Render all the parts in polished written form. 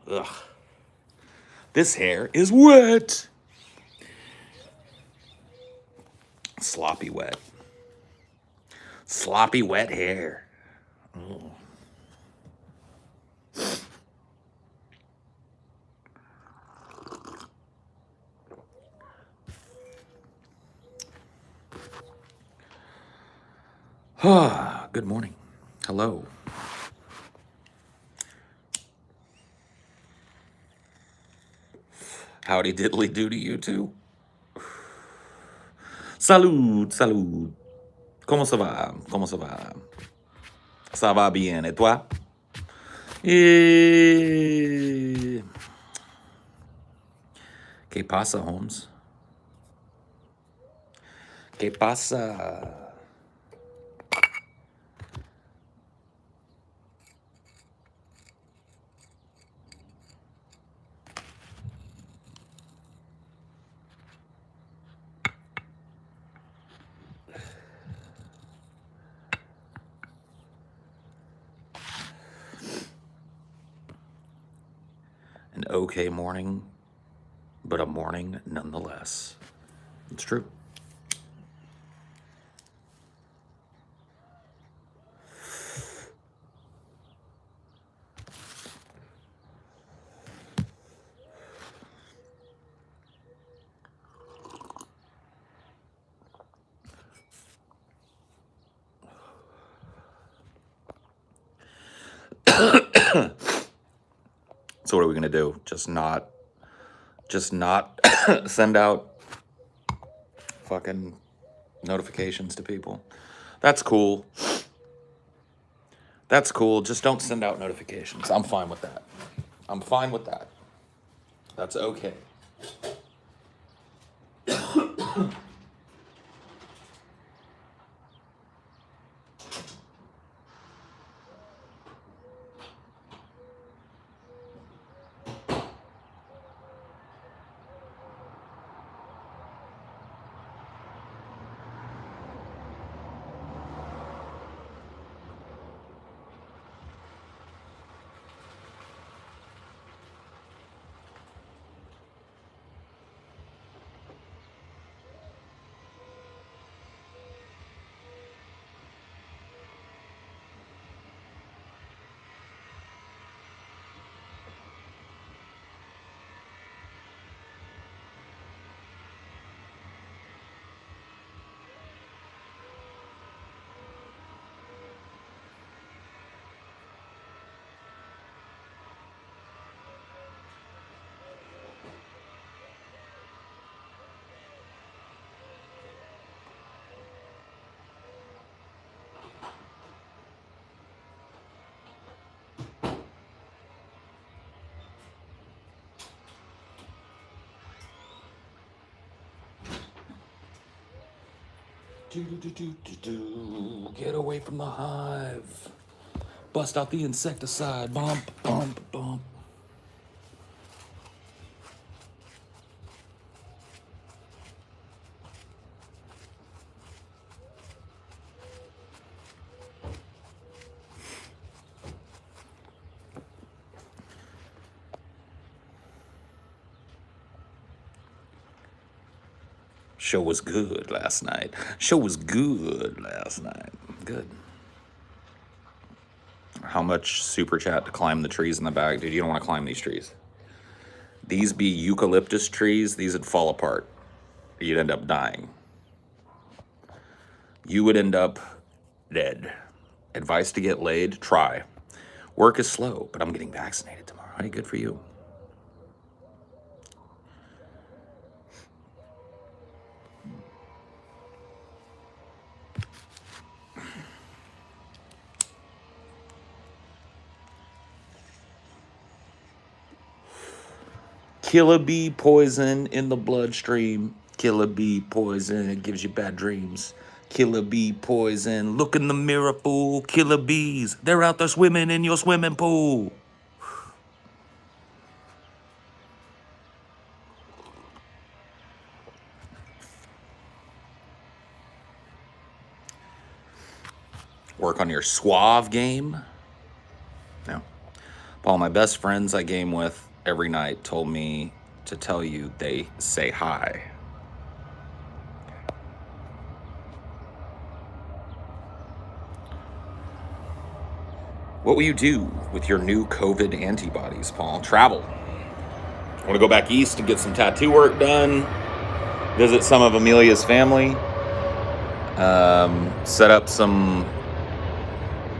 Ugh. This hair is wet. Sloppy wet. Sloppy wet hair. Good morning. Hello. Howdy diddly do to you too. Salud, salud. ¿Cómo se va? ¿Cómo se va? Ça va bien, et toi? ¿Qué pasa, Holmes? ¿Qué pasa? An okay morning, but a morning nonetheless. It's true. So what are we gonna do? Just not send out fucking notifications to people. That's cool. That's cool. Just don't send out notifications. I'm fine with that. I'm fine with that. That's okay. Get away from the hive. Bust out the insecticide. Bump, bump, bump. Show was good last night. Show was good last night. Good. How much super chat to climb the trees in the back? Dude, you don't want to climb these trees. These be eucalyptus trees. These would fall apart. You'd end up dying. You would end up dead. Advice to get laid? Try. Work is slow, but I'm getting vaccinated tomorrow. Hey, good for you. Killer bee poison in the bloodstream. Killer bee poison, it gives you bad dreams. Killer bee poison, look in the mirror, fool. Killer bees, they're out there swimming in your swimming pool. Work on your suave game. No. Paul, my best friends I game with every night told me to tell you they say hi. What will you do with your new COVID antibodies, Paul? Travel. I want to go back east and get some tattoo work done, visit some of Amelia's family, set up some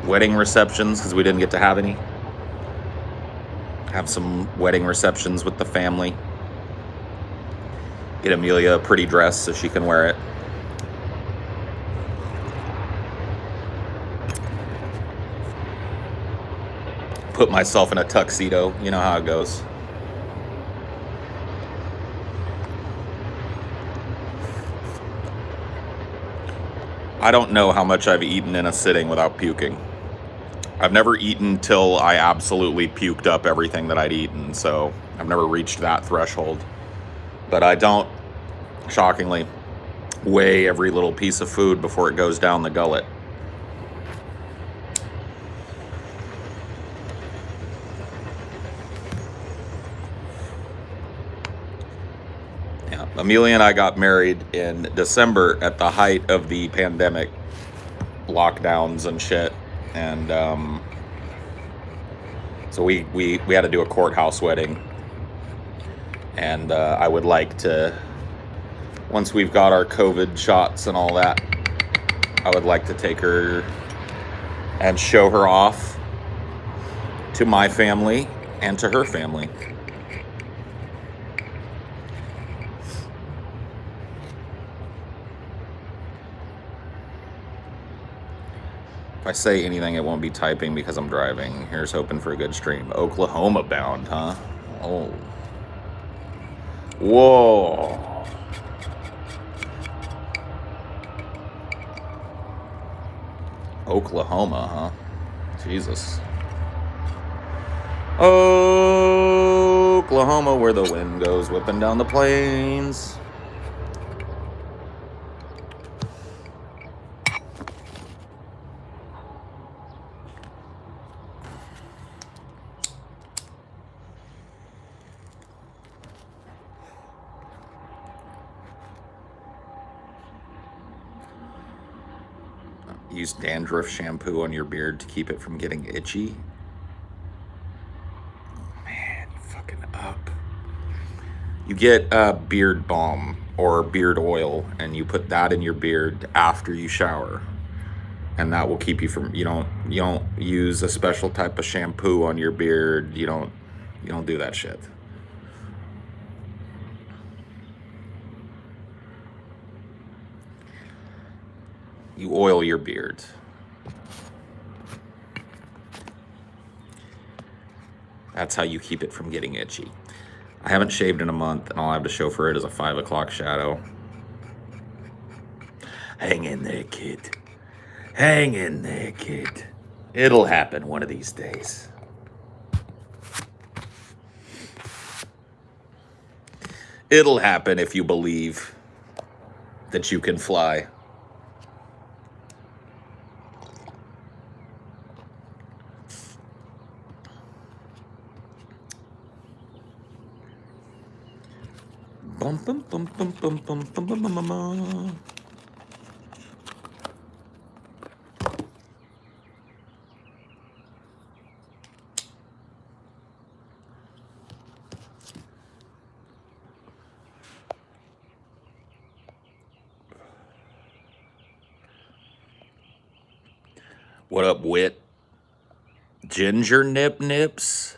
wedding receptions because we didn't get to have any. Have some wedding receptions with the family. Get Amelia a pretty dress so she can wear it. Put myself in a tuxedo. You know how it goes. I don't know how much I've eaten in a sitting without puking. I've never eaten till I absolutely puked up everything that I'd eaten, so I've never reached that threshold. But I don't, shockingly, weigh every little piece of food before it goes down the gullet. Yeah, Amelia and I got married in December at the height of the pandemic lockdowns and shit, and so we had to do a courthouse wedding, and I would like to, once we've got our COVID shots and all that, I would like to take her and show her off to my family and to her family. If I say anything, it won't be typing because I'm driving. Here's hoping for a good stream. Oklahoma bound, huh? Oh. Whoa. Oklahoma, huh? Jesus. Oklahoma, where the wind goes whipping down the plains. Use dandruff shampoo on your beard to keep it from getting itchy. Man, you fucking up. You get beard balm or beard oil, and you put that in your beard after you shower, and that will keep you from. You don't use a special type of shampoo on your beard. You don't do that shit. You oil your beard. That's how you keep it from getting itchy. I haven't shaved in a month, and all I have to show for it is a 5 o'clock shadow. Hang in there, kid. Hang in there, kid. It'll happen one of these days. It'll happen if you believe that you can fly. Bum, bum, bum, bum, bum, bum, bum, bum, bum, bum. What up, wit? Ginger nip nips?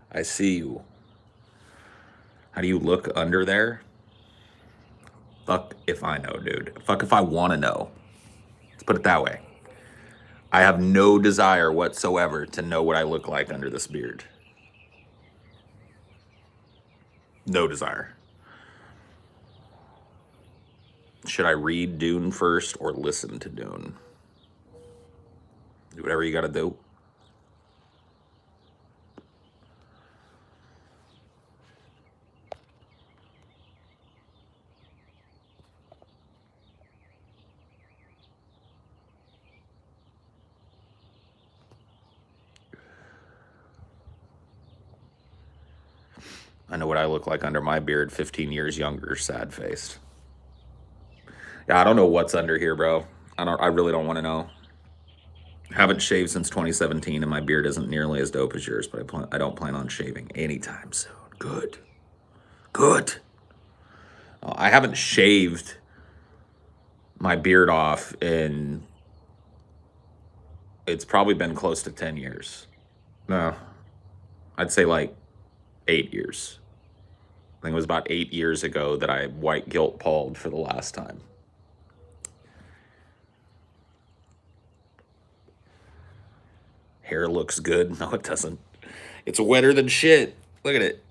I see you. How do you look under there? Fuck if I know, dude. Fuck if I want to know. Let's put it that way. I have no desire whatsoever to know what I look like under this beard. No desire. Should I read Dune first or listen to Dune? Do whatever you gotta do. I know what I look like under my beard, 15 years younger, sad-faced. Yeah, I don't know what's under here, bro. I really don't want to know. Haven't shaved since 2017, and my beard isn't nearly as dope as yours, but I don't plan on shaving anytime soon. Good. Good. I haven't shaved my beard off in, it's probably been close to 10 years. No, I'd say like 8 years. I think it was about 8 years ago that I white guilt palled for the last time. Hair looks good. No, it doesn't. It's wetter than shit. Look at it.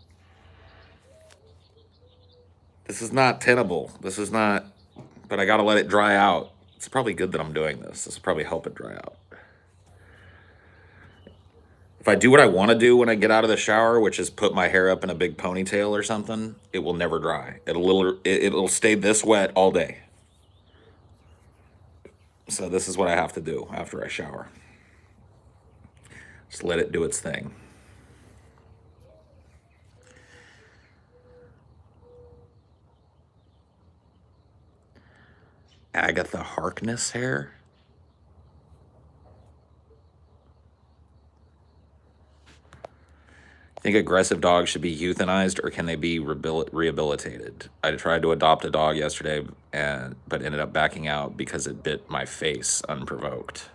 This is not tenable. This is not, but I gotta let it dry out. It's probably good that I'm doing this. This will probably help it dry out. If I do what I want to do when I get out of the shower, which is put my hair up in a big ponytail or something, it will never dry. It'll stay this wet all day. So this is what I have to do after I shower. Just let it do its thing. Agatha Harkness hair? Think aggressive dogs should be euthanized, or can they be rehabilitated? I tried to adopt a dog yesterday, but ended up backing out because it bit my face unprovoked.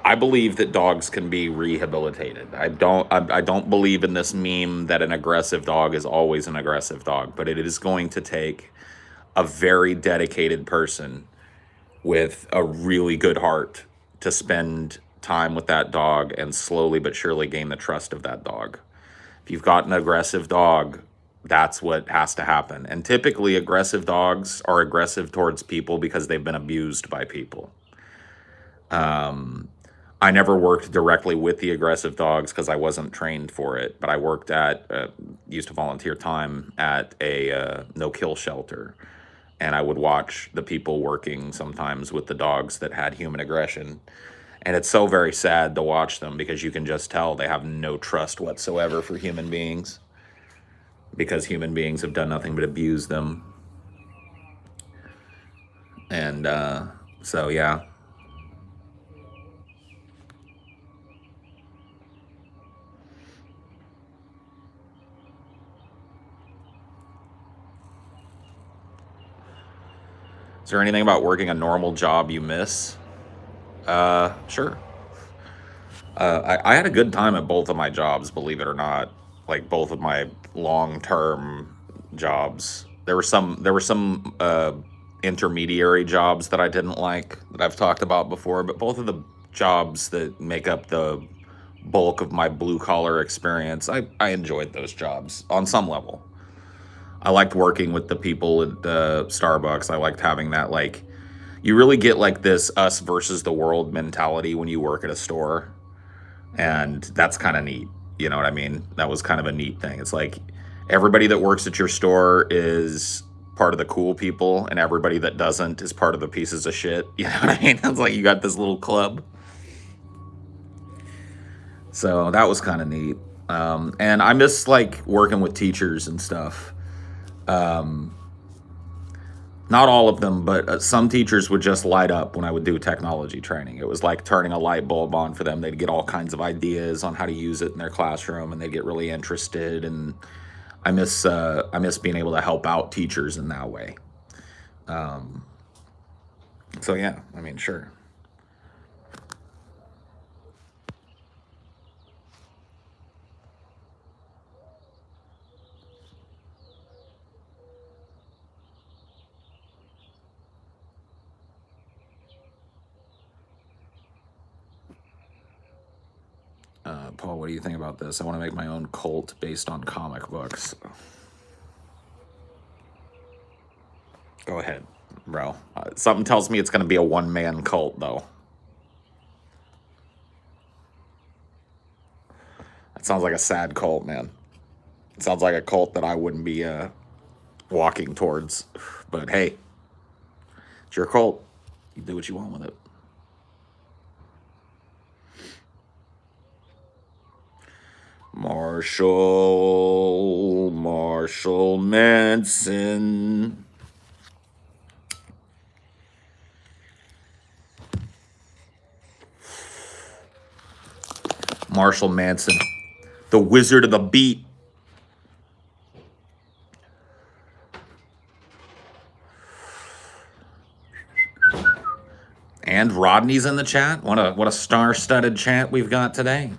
I believe that dogs can be rehabilitated. I don't believe in this meme that an aggressive dog is always an aggressive dog, but it is going to take a very dedicated person with a really good heart to spend time with that dog and slowly but surely gain the trust of that dog. If you've got an aggressive dog, that's what has to happen. And typically, aggressive dogs are aggressive towards people because they've been abused by people. I never worked directly with the aggressive dogs because I wasn't trained for it, but I worked used to volunteer time at a no-kill shelter. And I would watch the people working sometimes with the dogs that had human aggression. And it's so very sad to watch them because you can just tell they have no trust whatsoever for human beings because human beings have done nothing but abuse them. And so, yeah. Is there anything about working a normal job you miss? Sure. I had a good time at both of my jobs, believe it or not. Like both of my long-term jobs. There were some intermediary jobs that I didn't like that I've talked about before, but both of the jobs that make up the bulk of my blue-collar experience, I enjoyed those jobs on some level. I liked working with the people at Starbucks. I liked having that, like, you really get like this us versus the world mentality when you work at a store. And that's kind of neat. You know what I mean? That was kind of a neat thing. It's like everybody that works at your store is part of the cool people, and everybody that doesn't is part of the pieces of shit. You know what I mean? It's like you got this little club. So that was kind of neat. And I miss like working with teachers and stuff. Not all of them, but some teachers would just light up when I would do technology training. It was like turning a light bulb on for them. They'd get all kinds of ideas on how to use it in their classroom, and they'd get really interested. And I miss being able to help out teachers in that way. So yeah, I mean, sure. Paul, what do you think about this? I want to make my own cult based on comic books. Go ahead, bro. Something tells me it's going to be a one-man cult, though. That sounds like a sad cult, man. It sounds like a cult that I wouldn't be walking towards. But hey, it's your cult. You do what you want with it. Marshall Manson. Marshall Manson, the wizard of the beat. And Rodney's in the chat. What a star-studded chat we've got today.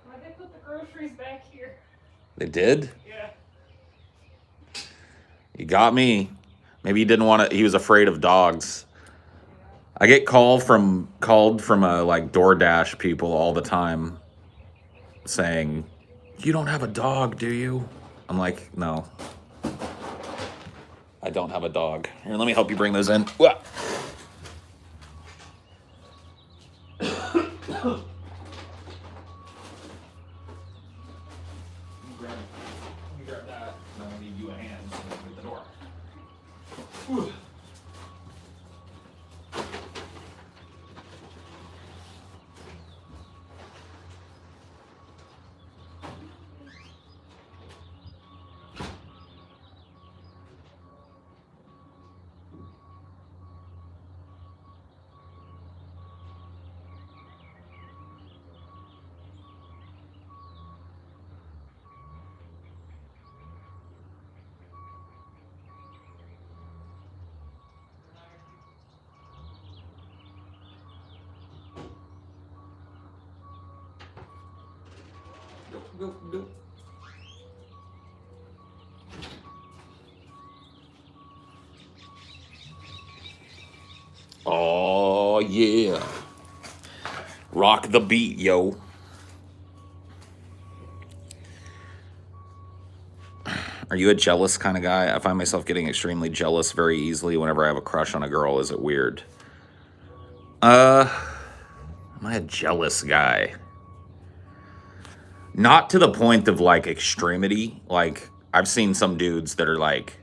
Why'd they put the groceries back here? They did? Yeah. You got me. Maybe he didn't want to. He was afraid of dogs. I get called from like DoorDash people all the time saying, "You don't have a dog, do you?" I'm like, "No, I don't have a dog." Here, let me help you bring those in. Wah. Grab that. I'm gonna need you a hand so I can get the door. Whew. Go. Oh, yeah. Rock the beat, yo. Are you a jealous kind of guy? I find myself getting extremely jealous very easily whenever I have a crush on a girl. Is it weird? Am I a jealous guy? Not to the point of like extremity. Like, I've seen some dudes that are like,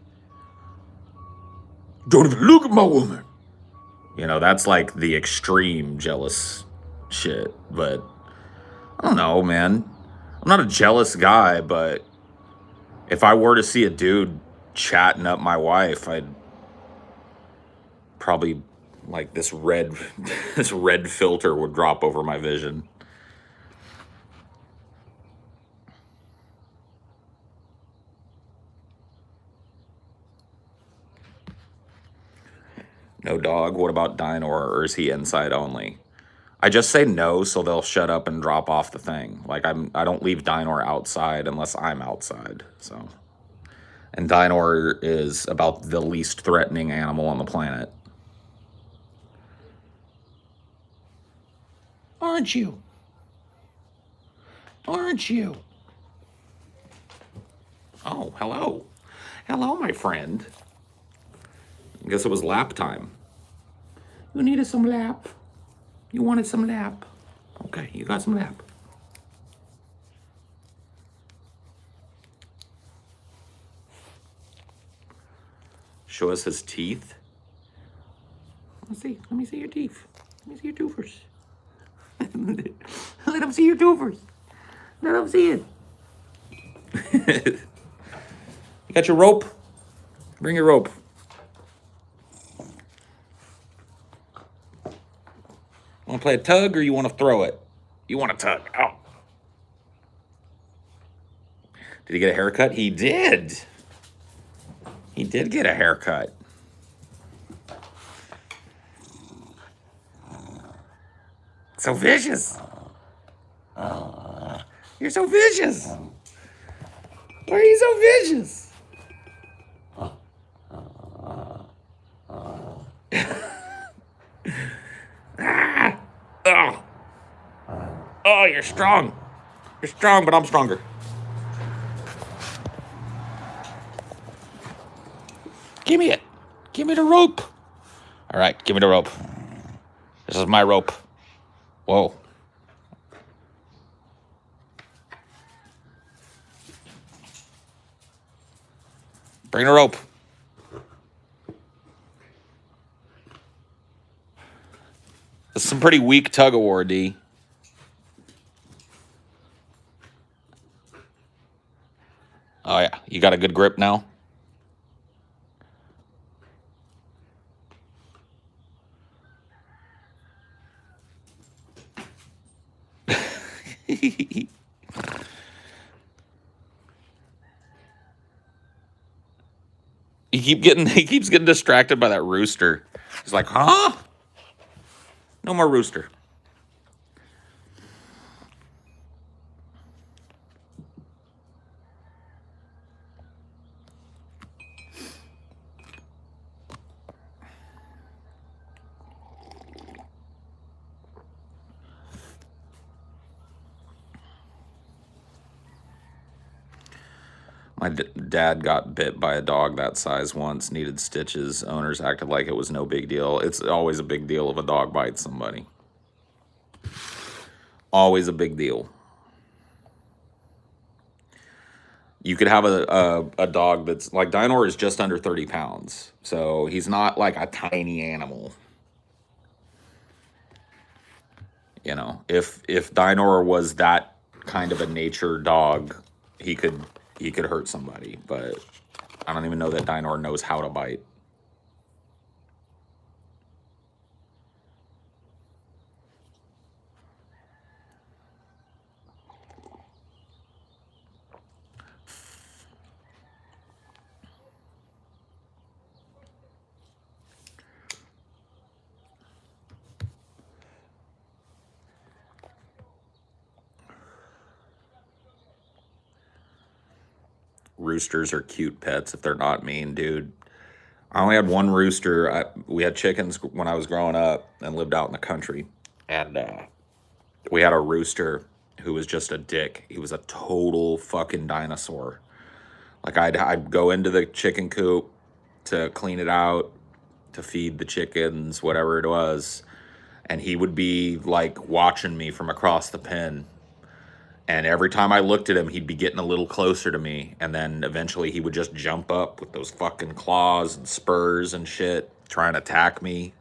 "Don't even look at my woman." You know, that's like the extreme jealous shit. But I don't know, man. I'm not a jealous guy, but if I were to see a dude chatting up my wife, I'd probably like this red this red filter would drop over my vision. No dog. What about Dinor, or is he inside only? I just say no so they'll shut up and drop off the thing. Like I don't leave Dinor outside unless I'm outside. So, and Dinor is about the least threatening animal on the planet. Aren't you? Aren't you? Oh, hello. Hello, my friend. I guess it was lap time. You needed some lap. You wanted some lap. Okay, you got some lap. Show us his teeth. Let's see. Let me see your teeth. Let me see your toofers. Let him see your toofers. Let him see it. You got your rope? Bring your rope. Want to play a tug or you want to throw it? You want to tug. Oh. Did he get a haircut? He did. He did get a haircut. So vicious. You're so vicious. Why are you so vicious? Ah. Oh. Oh, you're strong. You're strong, but I'm stronger. Give me it. Give me the rope. All right, give me the rope. This is my rope. Whoa. Bring the rope. This is some pretty weak tug of war, D. You got a good grip now? he he keeps getting distracted by that rooster. He's like, huh? No more rooster. My dad got bit by a dog that size once, needed stitches. Owners acted like it was no big deal. It's always a big deal if a dog bites somebody. Always a big deal. You could have a dog that's like Dinor is just under 30 pounds. So he's not like a tiny animal. You know, if Dinor was that kind of a nature dog, he could hurt somebody, but I don't even know that Dinor knows how to bite. Roosters are cute pets if they're not mean, dude. I only had one rooster. We had chickens when I was growing up and lived out in the country. And we had a rooster who was just a dick. He was a total fucking dinosaur. Like I'd go into the chicken coop to clean it out, to feed the chickens, whatever it was. And he would be like watching me from across the pen. And every time I looked at him, he'd be getting a little closer to me. And then eventually he would just jump up with those fucking claws and spurs and shit, trying to attack me.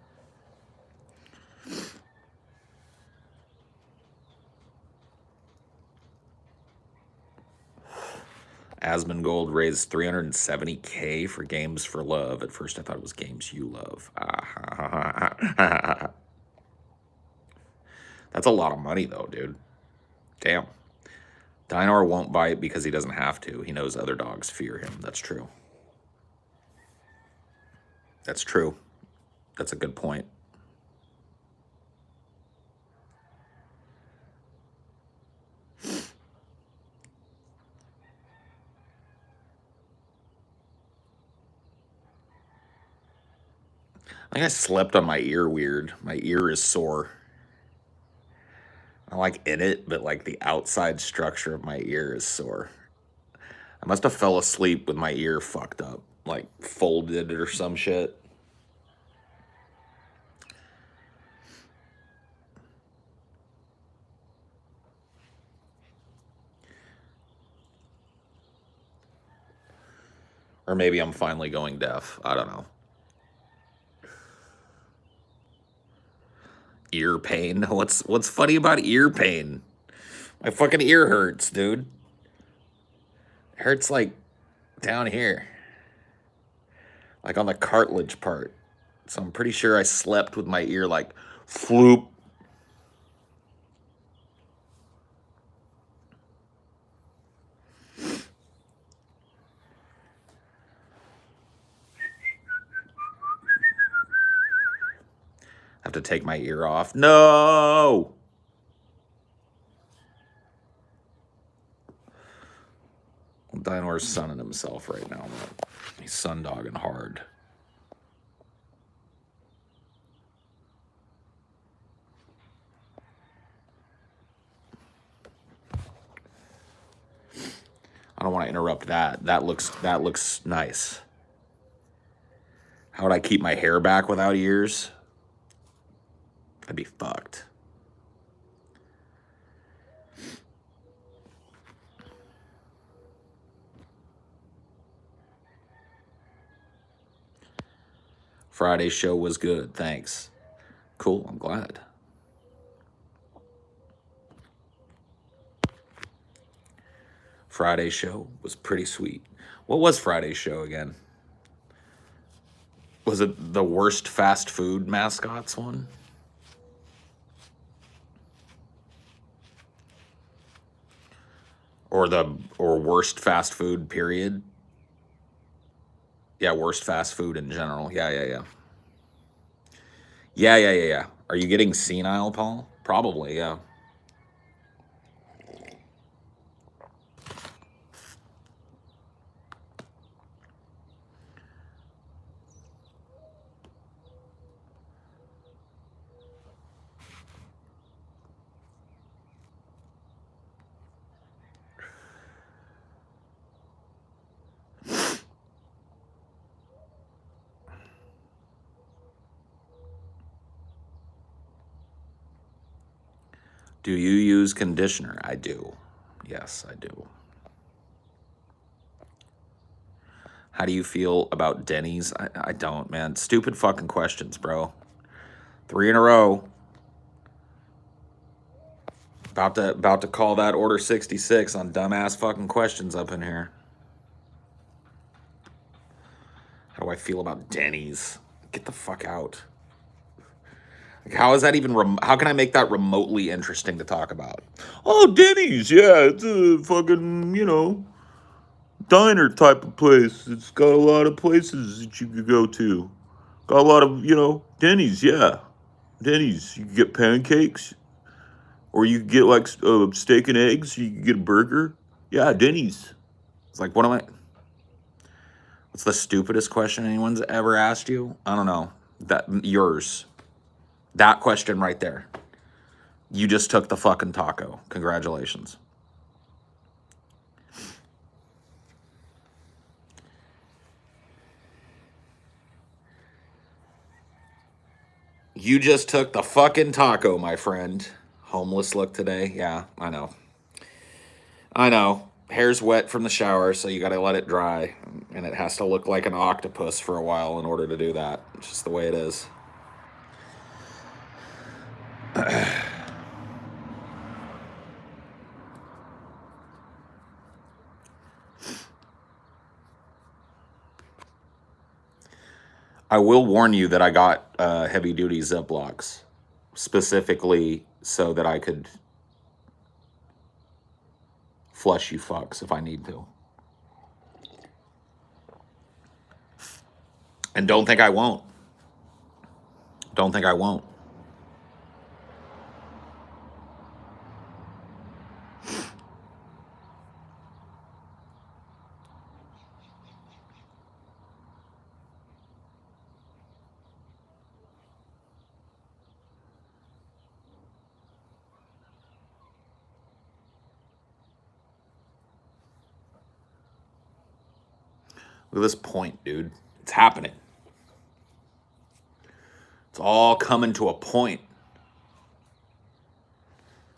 Asmongold raised 370K for Games for Love. At first I thought it was Games You Love. That's a lot of money though, dude. Damn. Dinor won't bite because he doesn't have to. He knows other dogs fear him. That's true. That's true. That's a good point. I think I slept on my ear weird. My ear is sore. I like in it, but like the outside structure of my ear is sore. I must have fell asleep with my ear fucked up, like folded or some shit. Or maybe I'm finally going deaf. I don't know. Ear pain. What's funny about ear pain? My fucking ear hurts, dude. It hurts like down here. Like on the cartilage part. So I'm pretty sure I slept with my ear like floop. Have to take my ear off. No! Dinor's sunning himself right now. He's sundogging hard. I don't want to interrupt that. That looks nice. How would I keep my hair back without ears? I'd be fucked. Friday's show was good. Thanks. Cool. I'm glad. Friday's show was pretty sweet. What was Friday's show again? Was it the worst fast food mascots one? Or worst fast food period? Yeah, worst fast food in general. Yeah. Yeah. Are you getting senile, Paul? Probably, yeah. Do you use conditioner? I do. Yes, I do. How do you feel about Denny's? I don't, man. Stupid fucking questions, bro. 3 in a row. About to call that order 66 on dumbass fucking questions up in here. How do I feel about Denny's? Get the fuck out. Like, how is that even? How can I make that remotely interesting to talk about? Oh, Denny's, yeah, it's a fucking diner type of place. It's got a lot of places that you could go to. Got a lot of Denny's, yeah, Denny's. You can get pancakes, or you can get like steak and eggs. You can get a burger. Yeah, Denny's. It's like, what am I? What's the stupidest question anyone's ever asked you? I don't know. Yours. That question right there. You just took the fucking taco. Congratulations. You just took the fucking taco, my friend. Homeless look today. Yeah, I know. I know. Hair's wet from the shower, so you gotta let it dry. And it has to look like an octopus for a while in order to do that. It's just the way it is. I will warn you that I got heavy duty Ziplocs specifically so that I could flush you fucks if I need to. And don't think I won't. Don't think I won't. Look at this point, dude. It's happening. It's all coming to a point.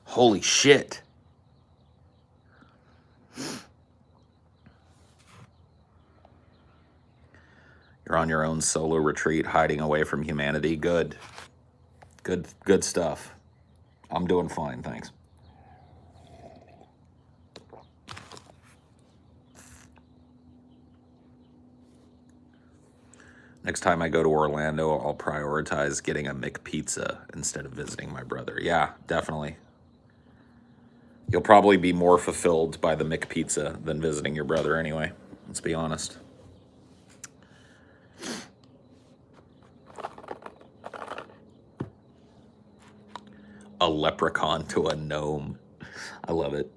Holy shit. You're on your own solo retreat, hiding away from humanity. Good. Good stuff. I'm doing fine, thanks. Next time I go to Orlando, I'll prioritize getting a McPizza instead of visiting my brother. Yeah, definitely. You'll probably be more fulfilled by the McPizza than visiting your brother anyway. Let's be honest. A leprechaun to a gnome. I love it.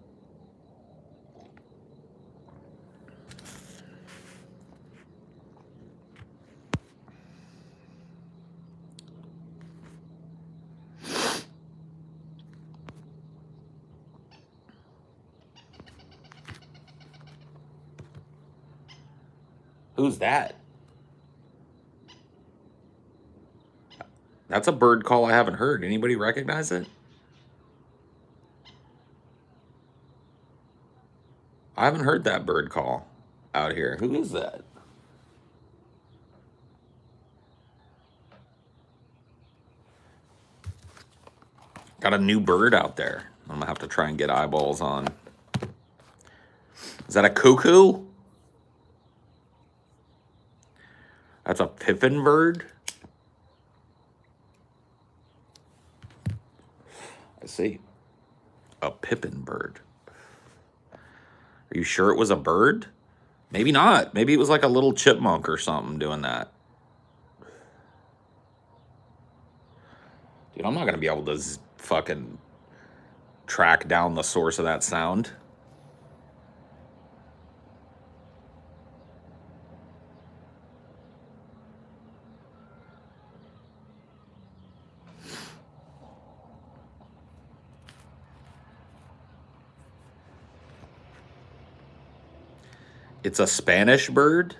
Who's that? That's a bird call I haven't heard. Anybody recognize it? I haven't heard that bird call out here. Who is that? Got a new bird out there. I'm gonna have to try and get eyeballs on. Is that a cuckoo? That's a pippin bird? I see. A pippin bird. Are you sure it was a bird? Maybe not. Maybe it was like a little chipmunk or something doing that. Dude, I'm not going to be able to fucking track down the source of that sound. It's a Spanish bird?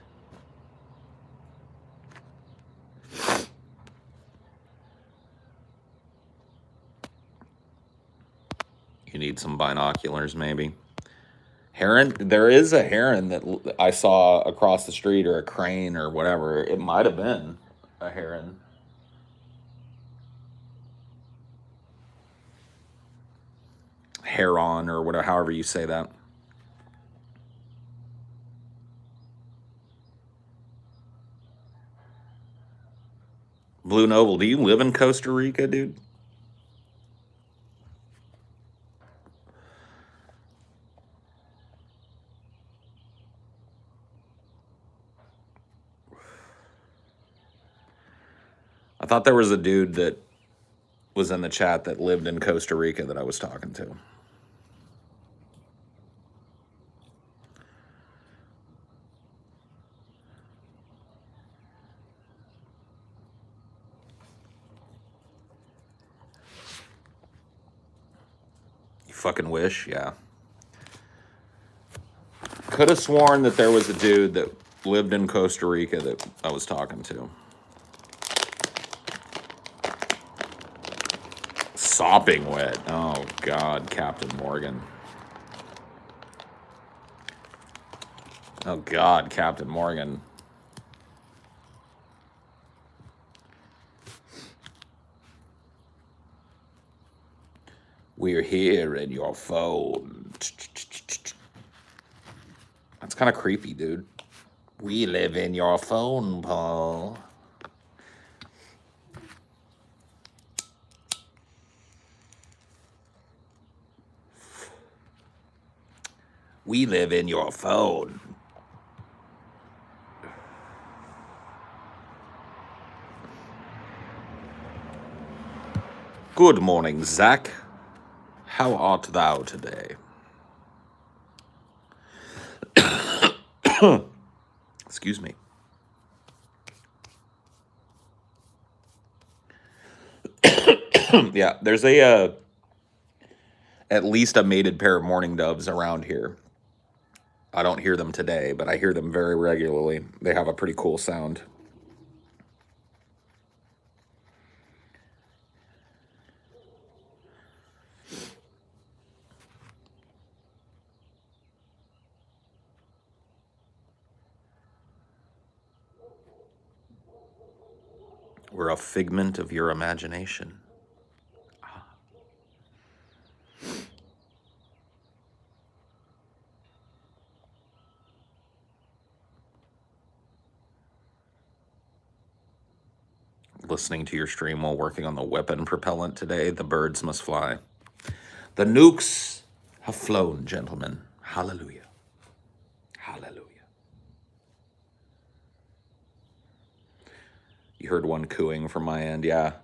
You need some binoculars, maybe. Heron? There is a heron that I saw across the street, or a crane or whatever. It might have been a heron. Heron, or whatever, however you say that. Blue Noble, do you live in Costa Rica, dude? I thought there was a dude that was in the chat that lived in Costa Rica that I was talking to. You fucking wish? Yeah. Could have sworn that there was a dude that lived in Costa Rica that I was talking to. Sopping wet. Oh, God, Captain Morgan. Oh, God, Captain Morgan. We're here in your phone. That's kind of creepy, dude. We live in your phone, Paul. We live in your phone. Good morning, Zach. How art thou today? Excuse me. Yeah, there's at least a mated pair of mourning doves around here. I don't hear them today, but I hear them very regularly. They have a pretty cool sound. We're a figment of your imagination. Listening to your stream while working on the weapon propellant today. The birds must fly. The nukes have flown, gentlemen. Hallelujah. Hallelujah. You heard one cooing from my end. Yeah,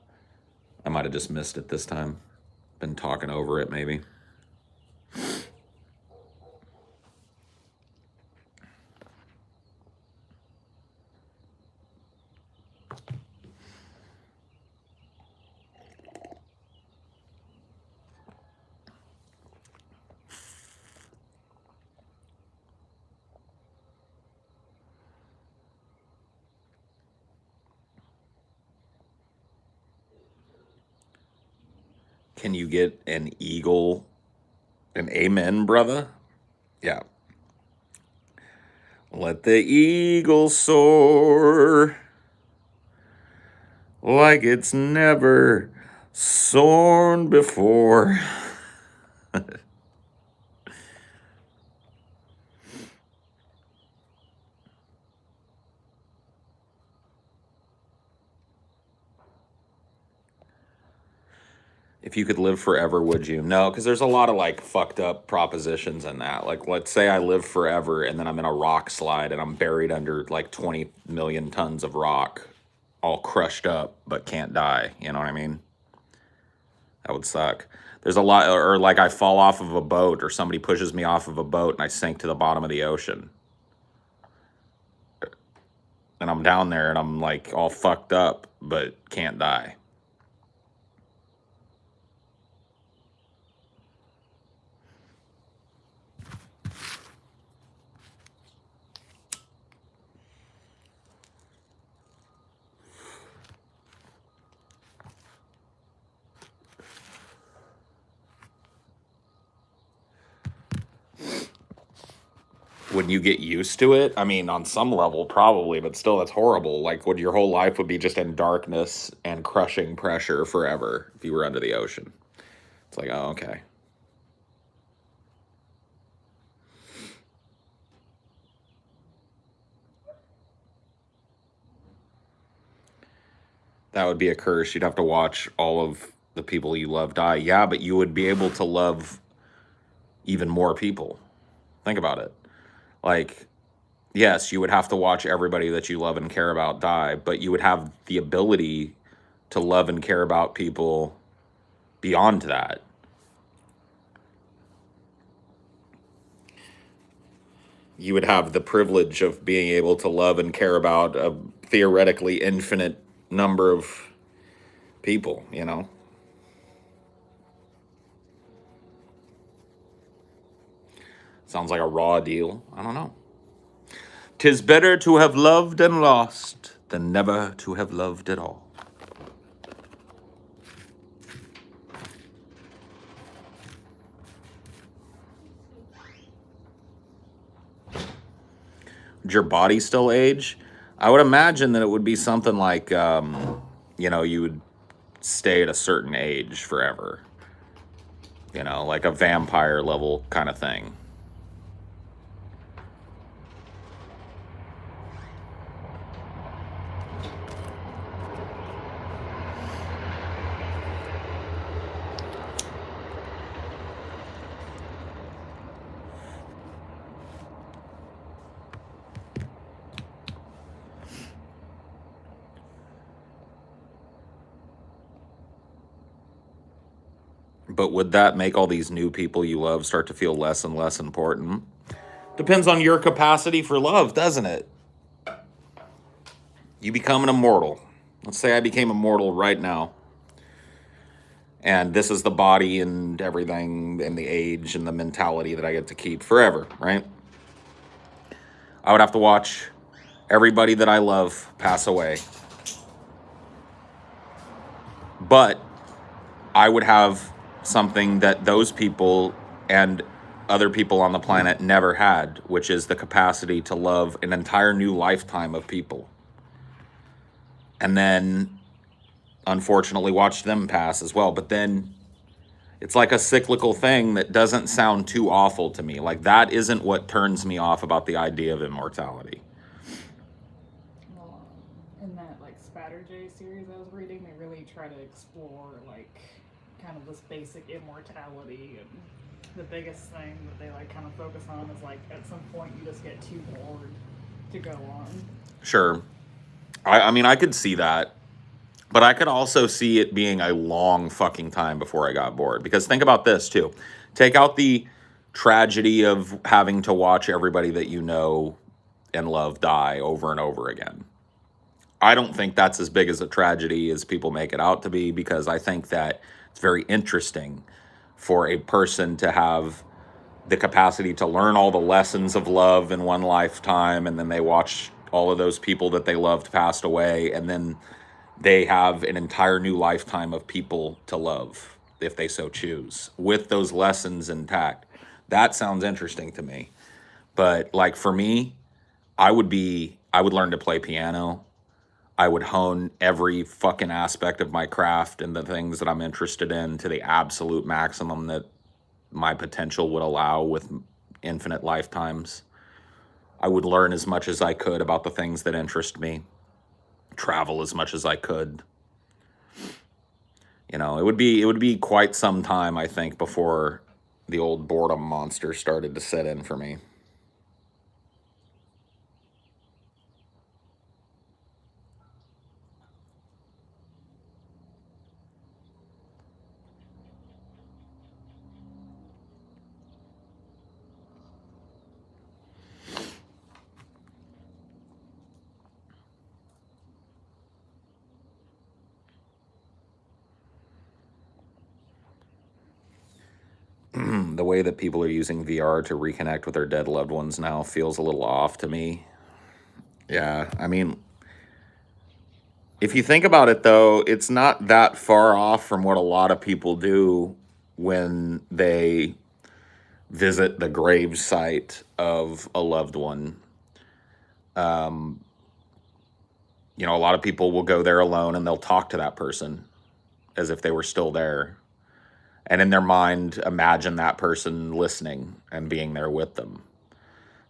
I might have just missed it this time. Been talking over it, maybe. Can you get an eagle? An amen, brother? Yeah. Let the eagle soar like it's never soared before. If you could live forever, would you? No, because there's a lot of like fucked up propositions in that. Like, let's say I live forever and then I'm in a rock slide and I'm buried under like 20 million tons of rock, all crushed up, but can't die. You know what I mean? That would suck. There's a lot, or like I fall off of a boat or somebody pushes me off of a boat and I sink to the bottom of the ocean. And I'm down there and I'm like all fucked up, but can't die. Would you get used to it? I mean, on some level, probably, but still, that's horrible. Like, would your whole life would be just in darkness and crushing pressure forever if you were under the ocean? It's like, oh, okay. That would be a curse. You'd have to watch all of the people you love die. Yeah, but you would be able to love even more people. Think about it. Like, yes, you would have to watch everybody that you love and care about die, but you would have the ability to love and care about people beyond that. You would have the privilege of being able to love and care about a theoretically infinite number of people, you know? Sounds like a raw deal. I don't know. 'Tis better to have loved and lost than never to have loved at all. Would your body still age? I would imagine that it would be something like, you would stay at a certain age forever. Like a vampire level kind of thing. But would that make all these new people you love start to feel less and less important? Depends on your capacity for love, doesn't it? You become an immortal. Let's say I became immortal right now. And this is the body and everything and the age and the mentality that I get to keep forever, right? I would have to watch everybody that I love pass away. But I would have something that those people and other people on the planet never had, which is the capacity to love an entire new lifetime of people. And then, unfortunately, watch them pass as well. But then it's like a cyclical thing that doesn't sound too awful to me. Like, that isn't what turns me off about the idea of immortality. Well, in that like Spatterjay series I was reading, they really try to explore like kind of this basic immortality, and the biggest thing that they like kind of focus on is like at some point you just get too bored to go on. Sure. I mean, I could see that. But I could also see it being a long fucking time before I got bored. Because think about this, too. Take out the tragedy of having to watch everybody that you know and love die over and over again. I don't think that's as big as a tragedy as people make it out to be, because I think that it's very interesting for a person to have the capacity to learn all the lessons of love in one lifetime, and then they watch all of those people that they loved passed away, and then they have an entire new lifetime of people to love if they so choose, with those lessons intact. That sounds interesting to me. But like for me, I would learn to play piano. I would hone every fucking aspect of my craft and the things that I'm interested in to the absolute maximum that my potential would allow with infinite lifetimes. I would learn as much as I could about the things that interest me, travel as much as I could. You know, it would be quite some time, I think, before the old boredom monster started to set in for me. The way that people are using VR to reconnect with their dead loved ones now feels a little off to me. Yeah, I mean, if you think about it, though, it's not that far off from what a lot of people do when they visit the grave site of a loved one. You know, a lot of people will go there alone and they'll talk to that person as if they were still there. And in their mind, imagine that person listening and being there with them.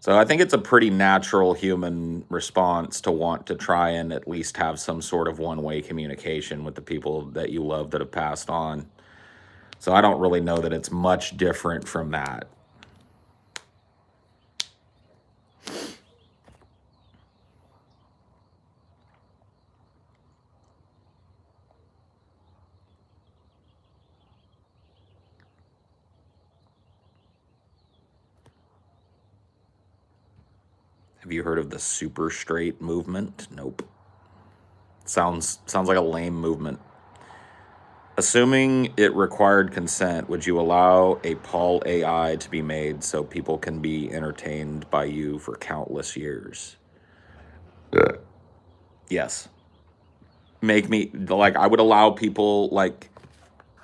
So I think it's a pretty natural human response to want to try and at least have some sort of one-way communication with the people that you love that have passed on. So I don't really know that it's much different from that. Have you heard of the super straight movement? Nope. Sounds like a lame movement. Assuming it required consent, would you allow a Paul AI to be made so people can be entertained by you for countless years? Yes. Make me, like, I would allow people, like,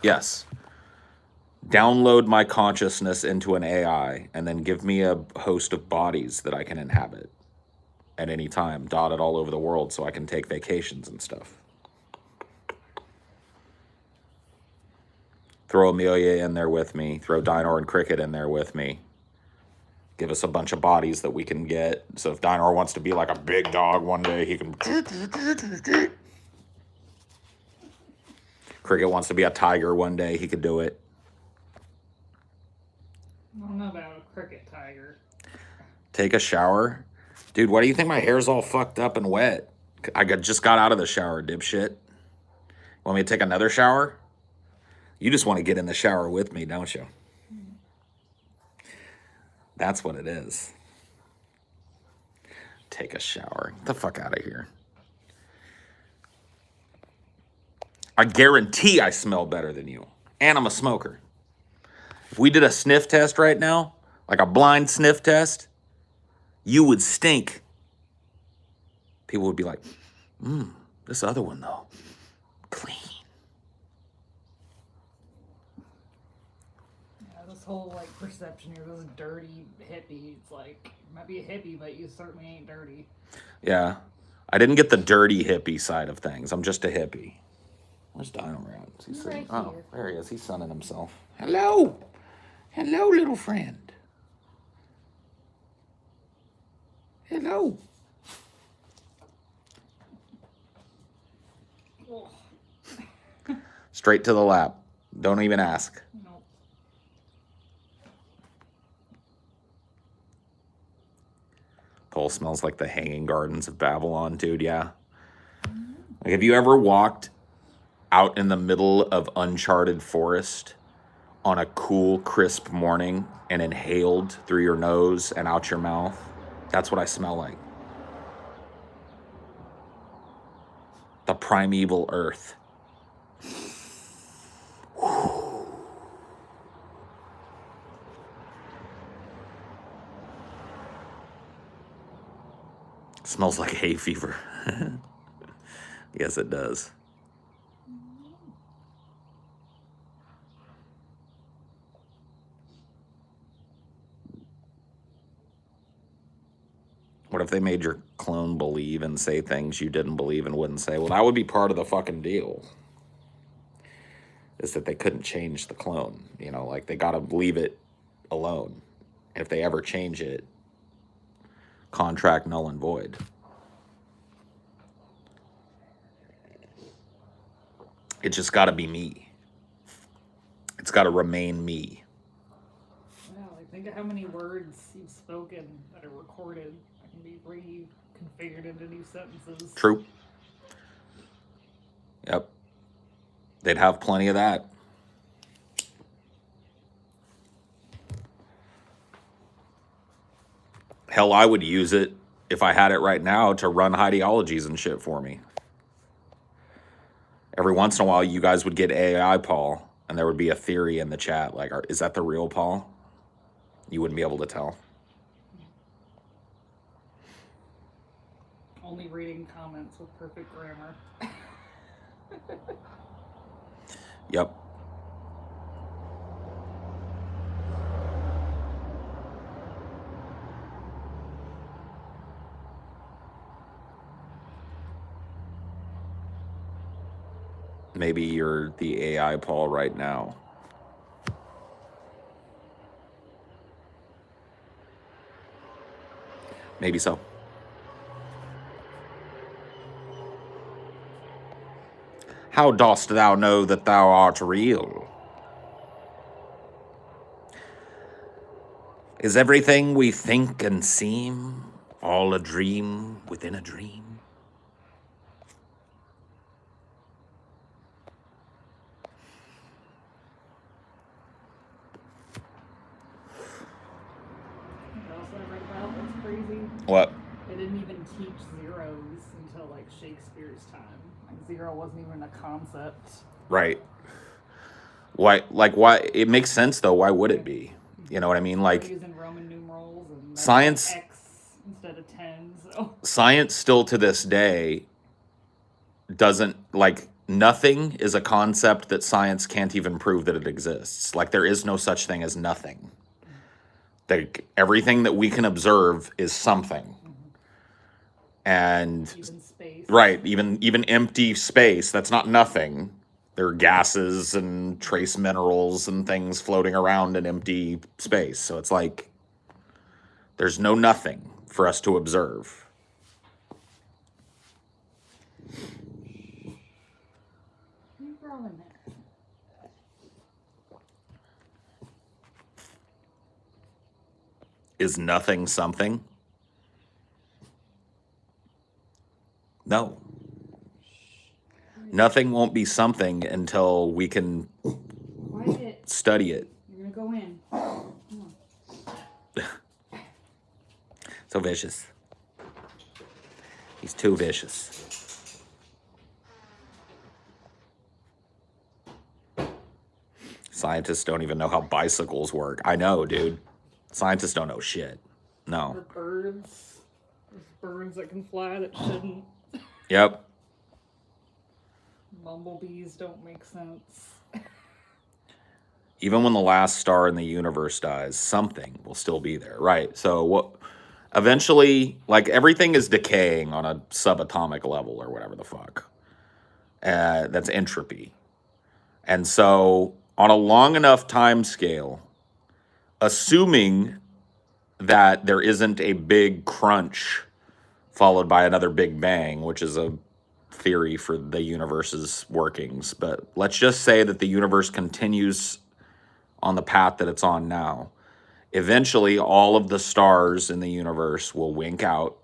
yes. Download my consciousness into an AI and then give me a host of bodies that I can inhabit at any time, dotted all over the world so I can take vacations and stuff. Throw Amelia in there with me. Throw Dinor and Cricket in there with me. Give us a bunch of bodies that we can get. So if Dinor wants to be like a big dog one day, he can. Cricket wants to be a tiger one day, he could do it. I don't know about a cricket tiger. Take a shower. Dude, why do you think my hair's all fucked up and wet? Just got out of the shower, dipshit. Want me to take another shower? You just want to get in the shower with me, don't you? That's what it is. Take a shower. Get the fuck out of here. I guarantee I smell better than you. And I'm a smoker. If we did a sniff test right now, like a blind sniff test, you would stink. People would be like, this other one, though, clean. Yeah, this whole like perception here, this dirty hippie. It's like, you might be a hippie, but you certainly ain't dirty. Yeah. I didn't get the dirty hippie side of things. I'm just a hippie. Where's Dino at? Is he sitting? Oh, there he is. He's sunning himself. Hello. Hello, little friend. Hello. Straight to the lap. Don't even ask. Nope. Pole smells like the Hanging Gardens of Babylon, dude. Yeah. Like, have you ever walked out in the middle of uncharted forest on a cool, crisp morning and inhaled through your nose and out your mouth? That's what I smell like. The primeval earth. Smells like hay fever. Yes, it does. What if they made your clone believe and say things you didn't believe and wouldn't say? Well, that would be part of the fucking deal. Is that they couldn't change the clone. You know, like, they gotta leave it alone. If they ever change it, contract null and void. It just gotta be me. It's got to remain me. Wow, like think of how many words you've spoken that are recorded that can be reconfigured into new sentences. True. Yep. They'd have plenty of that. Hell, I would use it if I had it right now to run Highdeologies and shit for me. Every once in a while, you guys would get AI Paul, and there would be a theory in the chat like, is that the real Paul? You wouldn't be able to tell. Only reading comments with perfect grammar. Yep. Maybe you're the AI Paul right now. Maybe so. How dost thou know that thou art real? Is everything we think and seem all a dream within a dream? What else I read about that's crazy? What? They didn't even teach zeros until like Shakespeare's time. Like zero wasn't even a concept. Right. Why? Like, why? It makes sense though. Why would it be? You know what I mean? They're Like, using Roman numerals and science, like X instead of 10. So science still to this day doesn't, like, nothing is a concept that science can't even prove that it exists. Like, there is no such thing as nothing. Like, everything that we can observe is something. And even space. right, even empty space, that's not nothing. There are gases and trace minerals and things floating around in empty space. So it's like there's no nothing for us to observe. Keep rolling there. Is nothing something? No. Nothing won't be something until we can Quiet. study it. You're gonna go in. Come on. So vicious. He's too vicious. Scientists don't even know how bicycles work. I know, dude. Scientists don't know shit. No. Or birds. There's birds that can fly that shouldn't. Yep. Bumblebees don't make sense. Even when the last star in the universe dies, something will still be there, right? So what? Eventually, like, everything is decaying on a subatomic level or whatever the fuck. That's entropy. And so on a long enough time scale, assuming that there isn't a big crunch followed by another big bang, which is a theory for the universe's workings, but let's just say that the universe continues on the path that it's on now. Eventually, all of the stars in the universe will wink out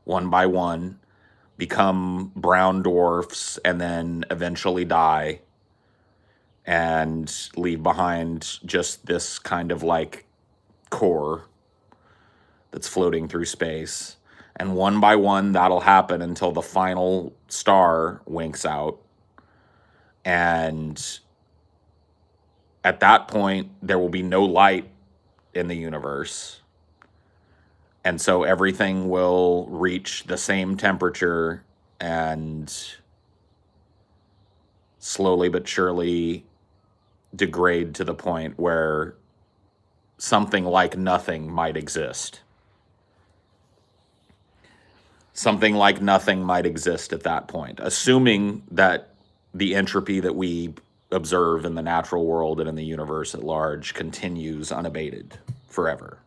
one by one, become brown dwarfs, and then eventually die and leave behind just this kind of like core that's floating through space. And one by one, that'll happen until the final star winks out. And at that point, there will be no light in the universe. And so everything will reach the same temperature and slowly but surely degrade to the point where something like nothing might exist. Something like nothing might exist at that point, assuming that the entropy that we observe in the natural world and in the universe at large continues unabated forever.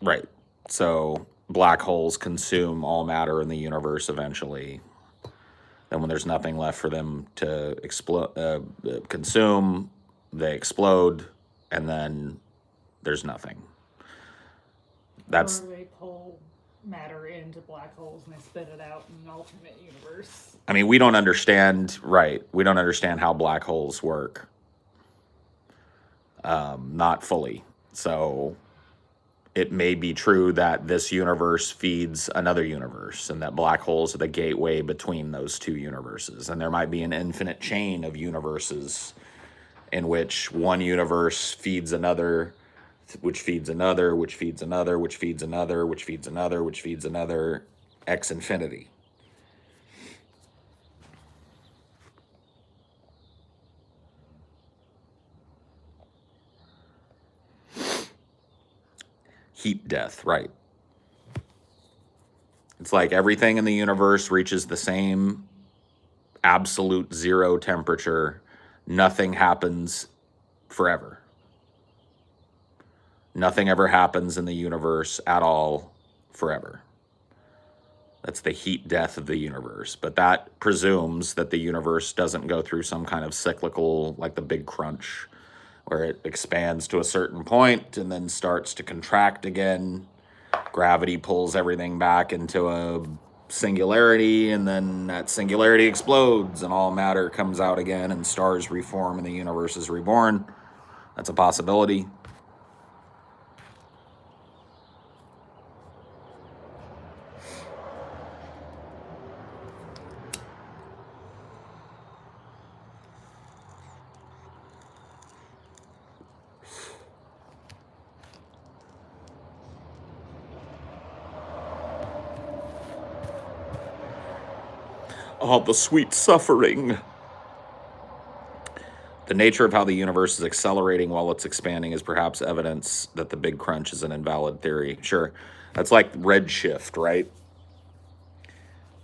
Right. So black holes consume all matter in the universe eventually. Then when there's nothing left for them to consume, they explode, and then there's nothing. That's Or they pull matter into black holes and they spit it out in an alternate universe. I mean, we don't understand, right? We don't understand how black holes work. Not fully. So it may be true that this universe feeds another universe and that black holes are the gateway between those two universes. And there might be an infinite chain of universes in which one universe feeds another, which feeds another, which feeds another, which feeds another, which feeds another, which feeds another, X infinity. Heat death, right. It's like everything in the universe reaches the same absolute zero temperature. Nothing happens forever. Nothing ever happens in the universe at all forever. That's the heat death of the universe. But that presumes that the universe doesn't go through some kind of cyclical, like the Big Crunch, where it expands to a certain point and then starts to contract again. Gravity pulls everything back into a singularity, and then that singularity explodes and all matter comes out again and stars reform and the universe is reborn. That's a possibility. Oh, the sweet suffering. The nature of how the universe is accelerating while it's expanding is perhaps evidence that the Big Crunch is an invalid theory. Sure, that's like redshift, right?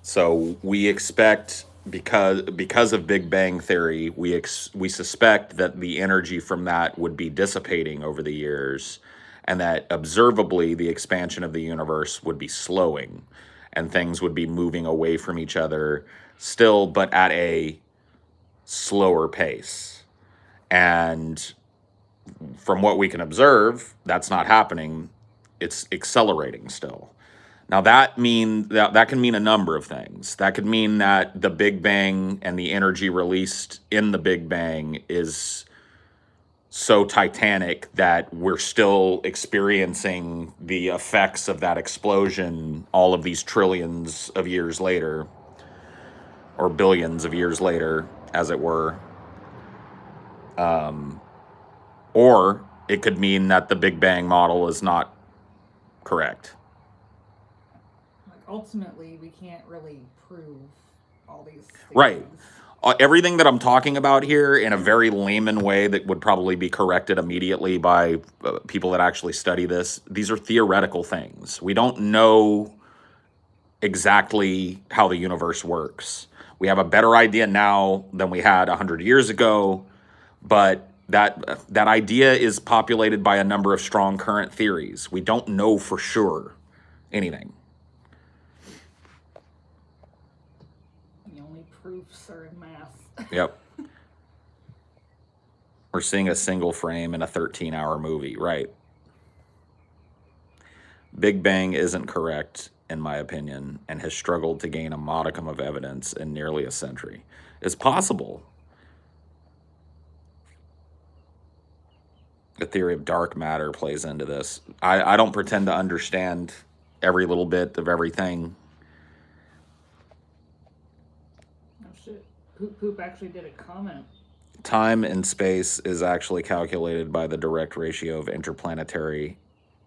So we expect, because of Big Bang theory, we suspect that the energy from that would be dissipating over the years, and that observably the expansion of the universe would be slowing, and things would be moving away from each other still, but at a slower pace. And from what we can observe, that's not happening. It's accelerating still. Now that can mean a number of things. That could mean that the Big Bang and the energy released in the Big Bang is so titanic that we're still experiencing the effects of that explosion all of these trillions of years later, or billions of years later, as it were. Or it could mean that the Big Bang model is not correct. Like ultimately, we can't really prove all these things. Right. Everything that I'm talking about here in a very layman way that would probably be corrected immediately by people that actually study this, these are theoretical things. We don't know exactly how the universe works. We have a better idea now than we had 100 years ago, but that idea is populated by a number of strong current theories. We don't know for sure anything. The only proofs are in math. Yep. We're seeing a single frame in a 13-hour movie, right? Big Bang isn't correct, in my opinion, and has struggled to gain a modicum of evidence in nearly a century. It's possible. The theory of dark matter plays into this. I don't pretend to understand every little bit of everything. Oh shit. Poop actually did a comment. Time and space is actually calculated by the direct ratio of interplanetary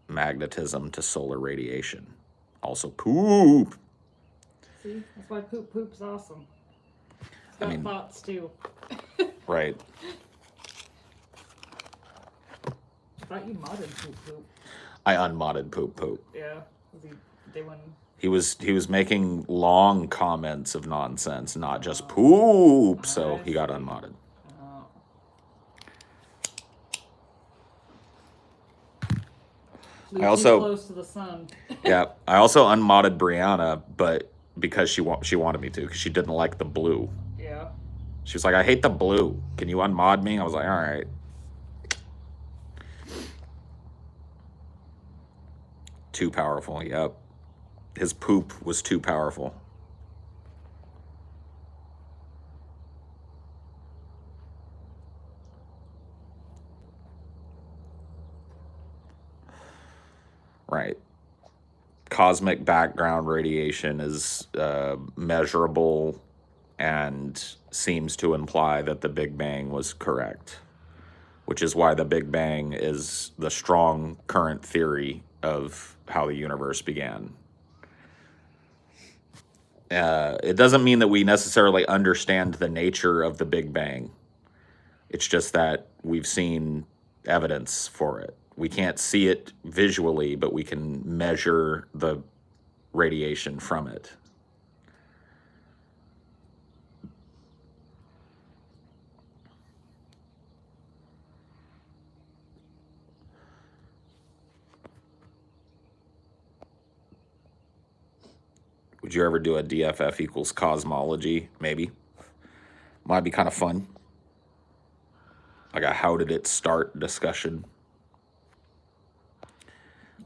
magnetism to solar radiation. Also poop. See? That's why poop's awesome. It's got thoughts too. Right. I thought you modded poop. I unmodded poop. Yeah. Was he doing... He was making long comments of nonsense, not just poop, so he got unmodded. Flew I too also, close to the sun. yeah, I also unmodded Brianna, but because she wanted me to, because she didn't like the blue. Yeah. She was like, I hate the blue. Can you unmod me? I was like, all right. Too powerful. Yep. His poop was too powerful. Right. Cosmic background radiation is measurable and seems to imply that the Big Bang was correct, which is why the Big Bang is the strong current theory of how the universe began. It doesn't mean that we necessarily understand the nature of the Big Bang. It's just that we've seen evidence for it. We can't see it visually, but we can measure the radiation from it. Would you ever do a DFF equals cosmology? Maybe. Might be kind of fun. Like a how did it start discussion.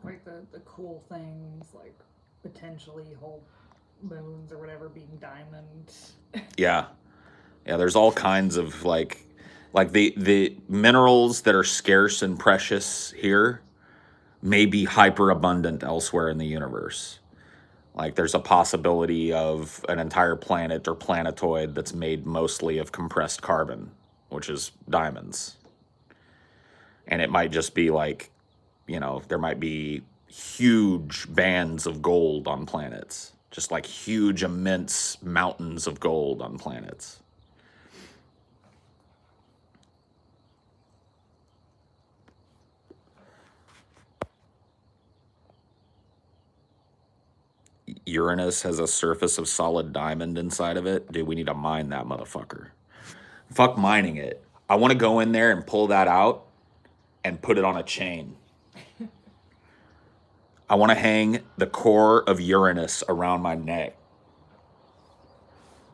Like the cool things, like potentially whole moons or whatever being diamonds. Yeah. Yeah, there's all kinds of like the minerals that are scarce and precious here may be hyper abundant elsewhere in the universe. Like there's a possibility of an entire planet or planetoid that's made mostly of compressed carbon, which is diamonds. And it might just be like, there might be huge bands of gold on planets, just like huge, immense mountains of gold on planets. Uranus has a surface of solid diamond inside of it. Dude, we need to mine that motherfucker. Fuck mining it. I want to go in there and pull that out and put it on a chain. I want to hang the core of Uranus around my neck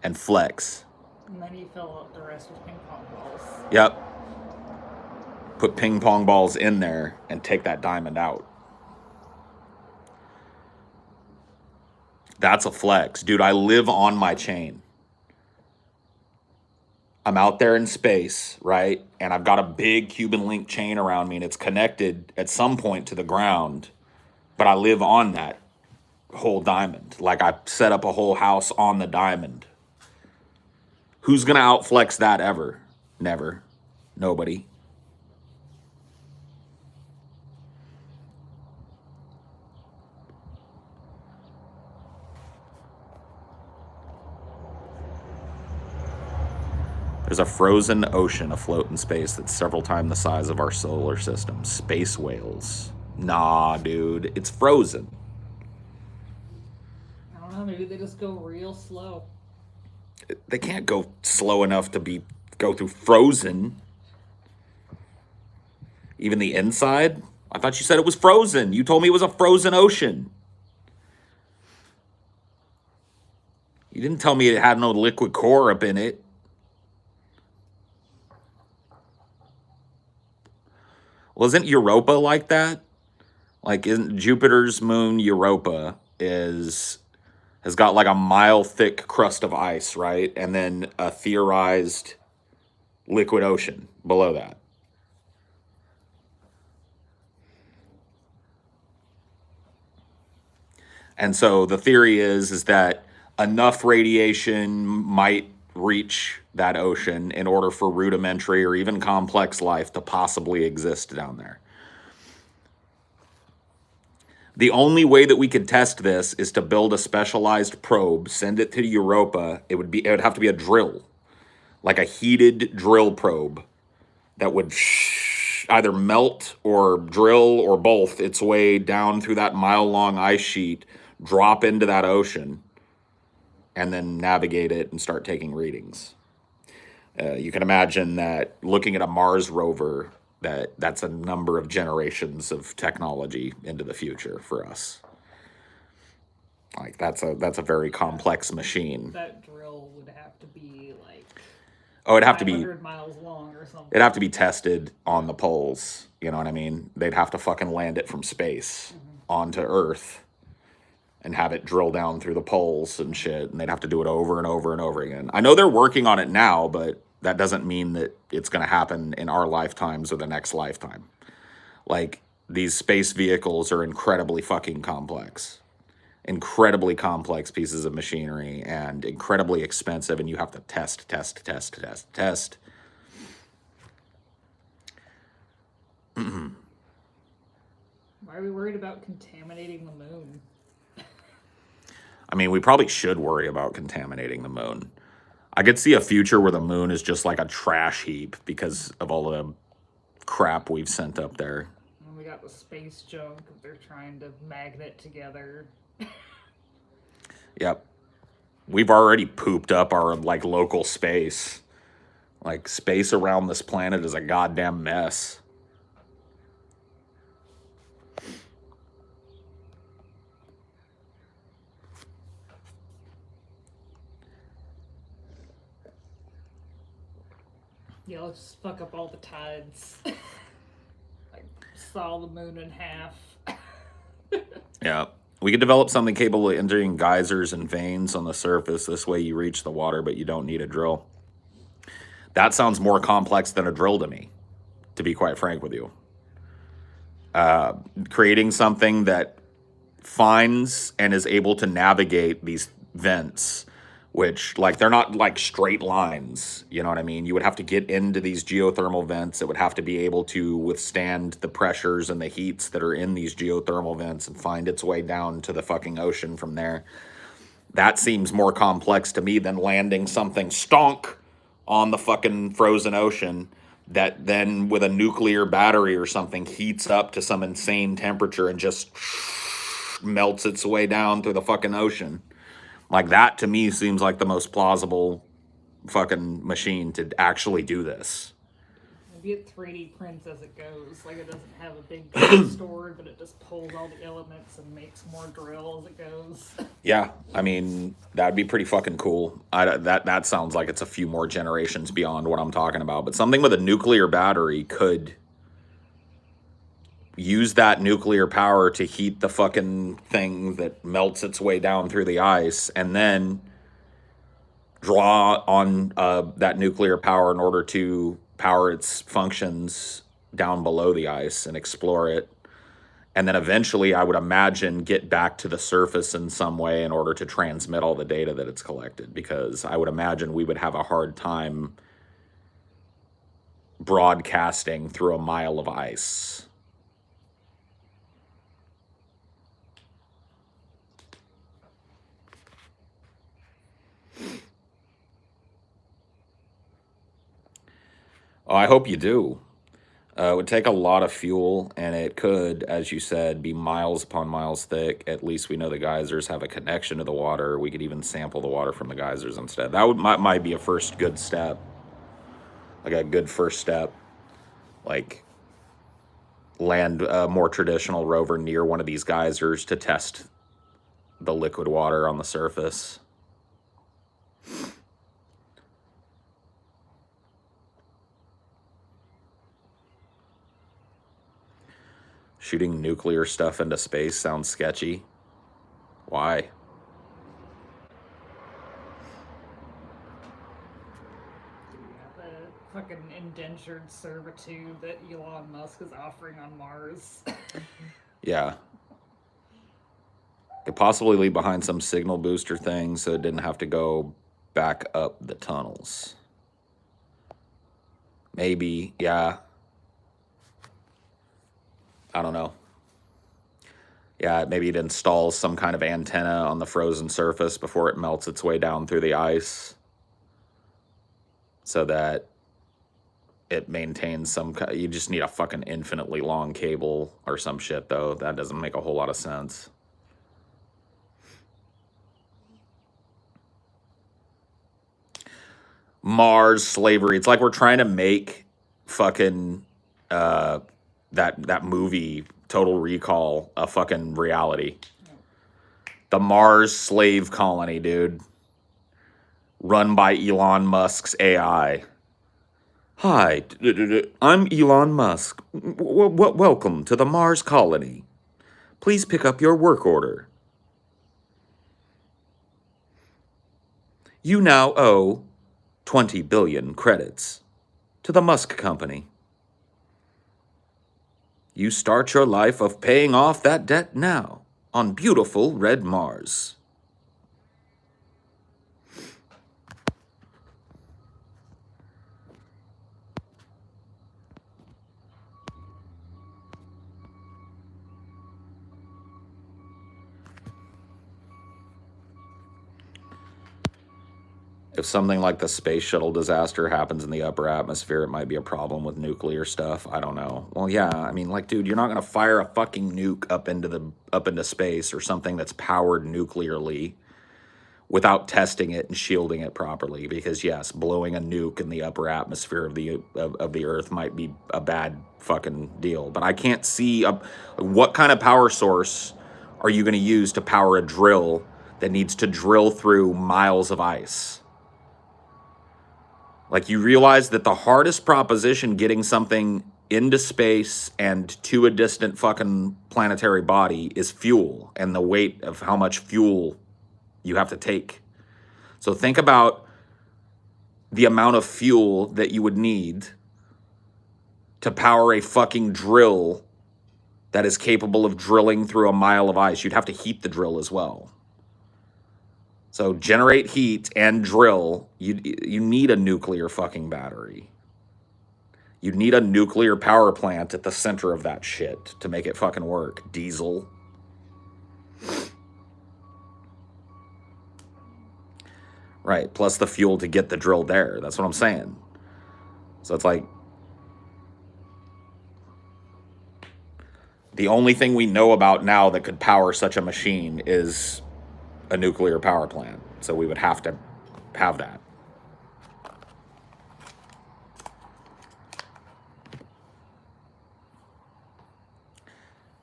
and flex. And then you fill up the rest with ping pong balls. Yep. Put ping pong balls in there and take that diamond out. That's a flex. Dude, I live on my chain. I'm out there in space, right? And I've got a big Cuban link chain around me and it's connected at some point to the ground, but I live on that whole diamond. Like I set up a whole house on the diamond. Who's going to outflex that ever? Never. Nobody. There's a frozen ocean afloat in space that's several times the size of our solar system. Space whales. Nah, dude. It's frozen. I don't know, maybe they just go real slow. They can't go slow enough to go through frozen. Even the inside? I thought you said it was frozen. You told me it was a frozen ocean. You didn't tell me it had no liquid core up in it. Well, isn't Europa like that? Like, isn't Jupiter's moon Europa has got like a mile thick crust of ice, right? And then a theorized liquid ocean below that. And so the theory is that enough radiation might reach that ocean in order for rudimentary or even complex life to possibly exist down there. The only way that we could test this is to build a specialized probe, send it to Europa. It would have to be a drill, like a heated drill probe that would either melt or drill or both its way down through that mile-long ice sheet, drop into that ocean, and then navigate it and start taking readings. You can imagine that looking at a Mars rover that's a number of generations of technology into the future for us. Like that's a very complex machine. That drill would have to be like Oh, it'd have to be 500 miles long or something. it'd have to be tested on the poles. You know what I mean? They'd have to fucking land it from space onto Earth and have it drill down through the poles and shit. And they'd have to do it over and over and over again. I know they're working on it now, but that doesn't mean that it's going to happen in our lifetimes or the next lifetime. Like, these space vehicles are incredibly fucking complex. Incredibly complex pieces of machinery and incredibly expensive, and you have to test. Why are we worried about contaminating the moon? I mean, we probably should worry about contaminating the moon. I could see a future where the moon is just like a trash heap because of all the crap we've sent up there. And we got the space junk that they're trying to magnet together. Yep. We've already pooped up our like local space. Like, space around this planet is a goddamn mess. Yeah, let's just fuck up all the tides. Like, saw the moon in half. Yeah. We could develop something capable of entering geysers and veins on the surface. This way you reach the water, but you don't need a drill. That sounds more complex than a drill to me, to be quite frank with you. Creating something that finds and is able to navigate these vents, which, like, they're not like straight lines. You know what I mean? You would have to get into these geothermal vents. It would have to be able to withstand the pressures and the heats that are in these geothermal vents and find its way down to the fucking ocean from there. That seems more complex to me than landing something stonk on the fucking frozen ocean that then, with a nuclear battery or something, heats up to some insane temperature and just melts its way down through the fucking ocean. Like, that to me seems like the most plausible fucking machine to actually do this. Maybe it 3D prints as it goes. Like, it doesn't have a big drill stored, but it just pulls all the elements and makes more drill as it goes. Yeah, I mean, that'd be pretty fucking cool. That sounds like it's a few more generations beyond what I'm talking about. But something with a nuclear battery could use that nuclear power to heat the fucking thing that melts its way down through the ice, and then draw on that nuclear power in order to power its functions down below the ice and explore it. And then eventually, I would imagine, get back to the surface in some way in order to transmit all the data that it's collected, because I would imagine we would have a hard time broadcasting through a mile of ice. Oh, I hope you do. It would take a lot of fuel, and it could, as you said, be miles upon miles thick. At least we know the geysers have a connection to the water. We could even sample the water from the geysers instead. That might be a first good step. Like a good first step. Like, land a more traditional rover near one of these geysers to test the liquid water on the surface. Shooting nuclear stuff into space sounds sketchy. Why? The fucking indentured servitude that Elon Musk is offering on Mars. Yeah. Could possibly leave behind some signal booster thing so it didn't have to go back up the tunnels. Maybe, yeah. I don't know. Yeah, maybe it installs some kind of antenna on the frozen surface before it melts its way down through the ice, so that it maintains some. You just need a fucking infinitely long cable or some shit, though. That doesn't make a whole lot of sense. Mars slavery. It's like we're trying to make fucking that movie Total Recall a fucking reality. No. The Mars slave colony, dude, run by Elon Musk's AI. Hi, I'm Elon Musk. Welcome to the Mars colony. Please pick up your work order. You now owe 20 billion credits to the Musk Company. You start your life of paying off that debt now on beautiful red Mars. If something like the space shuttle disaster happens in the upper atmosphere, it might be a problem with nuclear stuff. I don't know. Well, yeah, I mean, like, dude, you're not gonna fire a fucking nuke up into space or something that's powered nuclearly without testing it and shielding it properly. Because yes, blowing a nuke in the upper atmosphere of the Earth might be a bad fucking deal. But I can't see what kind of power source are you gonna use to power a drill that needs to drill through miles of ice? Like, you realize that the hardest proposition getting something into space and to a distant fucking planetary body is fuel and the weight of how much fuel you have to take. So think about the amount of fuel that you would need to power a fucking drill that is capable of drilling through a mile of ice. You'd have to heat the drill as well. So generate heat and drill. You need a nuclear fucking battery. You need a nuclear power plant at the center of that shit to make it fucking work. Diesel. Right, plus the fuel to get the drill there. That's what I'm saying. So it's like, the only thing we know about now that could power such a machine is a nuclear power plant. So we would have to have that.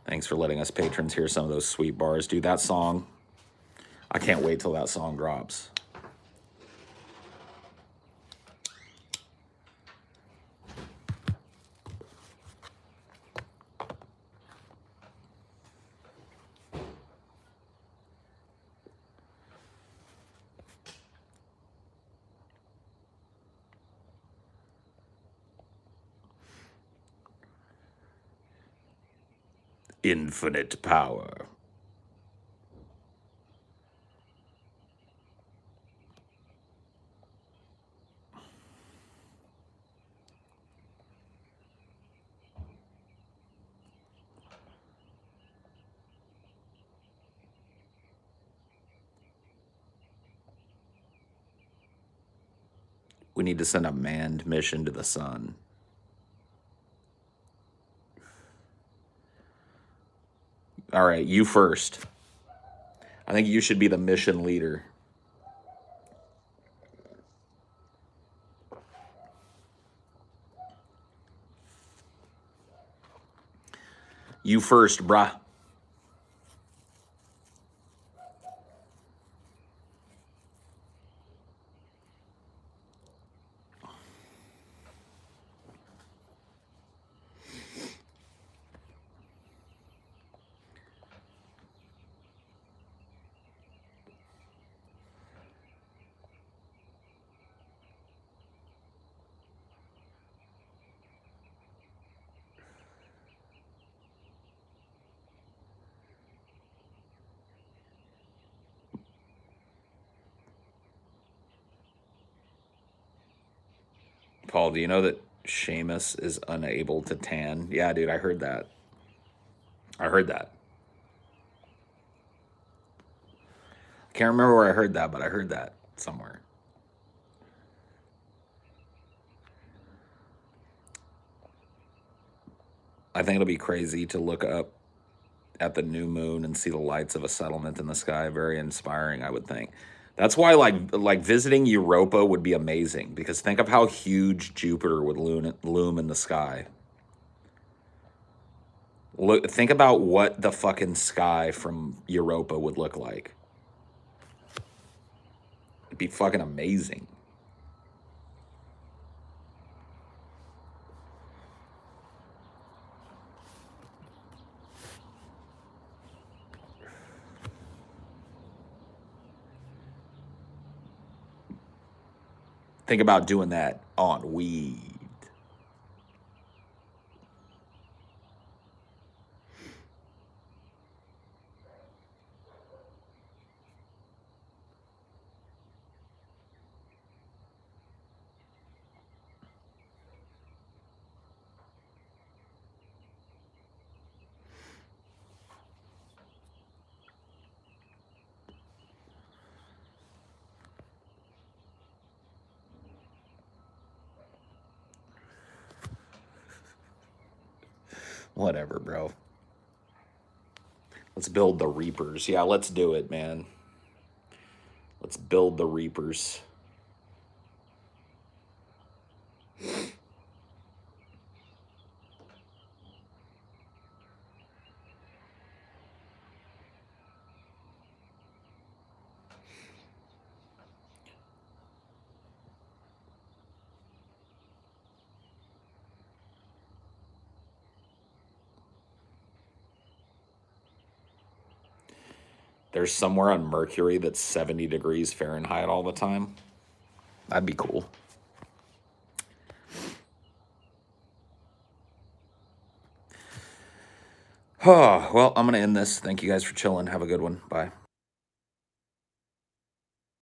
Thanks for letting us patrons hear some of those sweet bars. Dude, that song, I can't wait till that song drops. Infinite power. We need to send a manned mission to the sun. All right, you first. I think you should be the mission leader. You first, brah. Paul, do you know that Seamus is unable to tan? Yeah, dude, I heard that. I heard that. I can't remember where I heard that, but I heard that somewhere. I think it'll be crazy to look up at the new moon and see the lights of a settlement in the sky. Very inspiring, I would think. That's why like visiting Europa would be amazing, because think of how huge Jupiter would loom in the sky. Look, think about what the fucking sky from Europa would look like. It'd be fucking amazing. Think about doing that on weed. Whatever, bro. Let's build the Reapers. Yeah, let's do it, man. Let's build the Reapers. There's somewhere on Mercury that's 70 degrees Fahrenheit all the time. That'd be cool. Oh, well, I'm going to end this. Thank you guys for chilling. Have a good one. Bye.